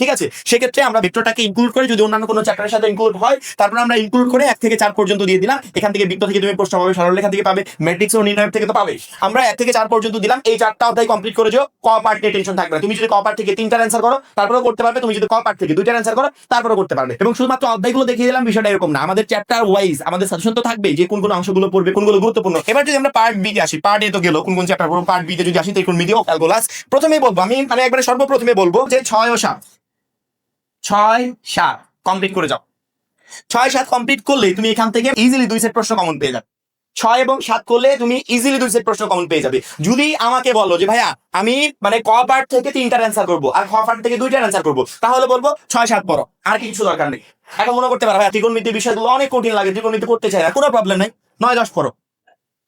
ঠিক আছে, সেক্ষেত্রে আমরা ভেক্টরটাকে ইনক্লুড করে যদি অন্যান্য কোনো চ্যাপ্টারের সাথে ইনক্লুড হয়, তারপর আমরা ইনক্লুড করে 1 থেকে 4 পর্যন্ত দিয়ে দিলাম। এখান থেকে বৃত্ত থেকে তুমি প্রশ্ন পাবে, সরলরেখা থেকে পাবে, ম্যাট্রিক্স ও নির্ণয় থেকে তো পাবে। আমরা 1 থেকে 4 পর্যন্ত দিলাম, এই 4টা অধ্যায় কমপ্লিট করে যাও, ক পার্ট নিয়ে টেনশন থাকবে না। তুমি যদি ক পার্ট থেকে 3টার অ্যান্সার করো তারপরেও করতে পারবে, তুমি যদি ক পার্ট থেকে 2টার অ্যান্সার করো তারপরেও করতে পারবে। এবং শুধুমাত্র অধ্যায়গুলো দেখিয়ে দিলাম, বিষয়টা এরকম না, আমাদের চ্যাপ্টার ওয়াইজ আমাদের সাজেশন তো থাকবে যে কোন কোন অংশগুলো পড়বে, কোনগুলো গুরুত্বপূর্ণ। এবার যদি আমরা পার্ট বি তে আসি, পার্ট এ তো গেল কোন কোন চ্যাপ্টার পড়বো, পার্ট বি তে যদি আসি ত্রিকোণমিতি ও ক্যালকুলাস। প্রথমেই বলবো আমি, মানে একবারে সর্বপ্রথমে বলবো যে 6 ও 7 কমপ্লিট করে যাও। 6-7 কমপ্লিট করলে তুমি এখান থেকে ইজিলি 2 সেট প্রশ্ন কমন পেয়ে যাবে। 6 এবং 7 করলে তুমি ইজিলি 2 সেট প্রশ্ন কমন পেয়ে যাবে। যদি আমাকে বলো যে ভাইয়া আমি মানে ক পার্ট থেকে 3টার অ্যান্সার করবো আর খ পার্ট থেকে 2টার অ্যান্সার করবো, তাহলে বলবো 6-7 পড়ো, আর কিছু দরকার নেই। এখন মনে করতে পারো ভাইয়া ত্রিকোণমিতির বিষয়গুলো অনেক কঠিন লাগে, ত্রিকোণমিতি করতে চাই না, কোনো প্রবলেম নাই, 9-10 পড়ো।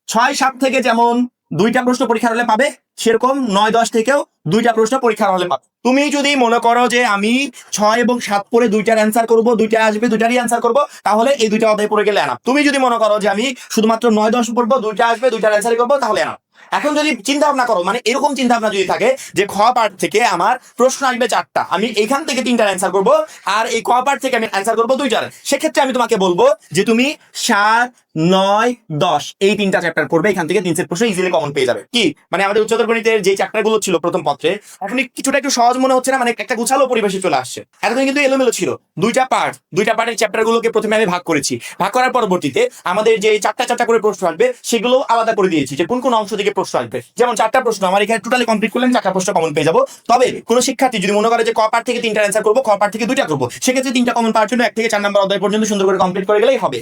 6-7 থেকে যেমন 2টা প্রশ্ন পরীক্ষার হলে পাবে, সেরকম 9-10 থেকেও 2টা প্রশ্ন পরীক্ষার হলে পাবে। তুমি যদি মনে করো যে আমি 6 এবং 7 পড়ে 2টার অ্যান্সার করবো, 2টা আসবে, 2টারই অ্যান্সার করবো, তাহলে এই 2টা অধ্যায় পড়ে গেলে আনা। তুমি যদি মনে করো যে আমি শুধুমাত্র 9-10 পড়বো, 2টা আসবে, 2টার অ্যান্সার করবো, তাহলে আনা। এখন যদি চিন্তা ভাবনা করো, মানে এরকম চিন্তা ভাবনা যদি থাকে যে খ পার্ট থেকে আমার প্রশ্ন আসবে 4টা, আমি এখান থেকে 3টার অ্যান্সার করবো, আর এই ক পার্ট থেকে আমি অ্যান্সার করবো 2টার, সেক্ষেত্রে আমি তোমাকে বলবো যে তুমি 7, 9, 10 এই 3টা চ্যাপ্টার পড়বে, এখান থেকে 3 সেট প্রশ্ন ইজিলি কমন পেয়ে যাবে। কি মানে আমাদের উচ্চতর গণিতের যে চ্যাপ্টার গুলো ছিল প্রথম পত্রে, এখন কিছুটা একটু সহজ মনে হচ্ছে না, মানে একটা গুছালো পরিবেশে চলে আসছে। এতদিন কিন্তু এলোমেলো ছিল। 2টা পার্টের চ্যাপ্টার গুলোকে প্রথমে আমি ভাগ করেছি, ভাগ করার পরবর্তীতে আমাদের যে 4টা করে প্রশ্ন আসবে সেগুলো আলাদা করে দিয়েছি, যে কোন কোন অংশ থেকে প্রশ্ন আসবে। যেমন 4টা প্রশ্ন আমার এখানে টোটালি কমপ্লিট করলে 4টা প্রশ্ন কমন পেয়ে যাবো। তবে কোন শিক্ষার্থী যদি মনে করে যে ক পার্ট থেকে 3টার অ্যান্সার করবো, খ পার্ট থেকে 2টা করবো, সেক্ষেত্রে 3টা কমন পাওয়ার জন্য 1 থেকে 4 নম্বর অধ্যায় পর্যন্ত সুন্দর করে কমপ্লিট করে গেলেই হবে।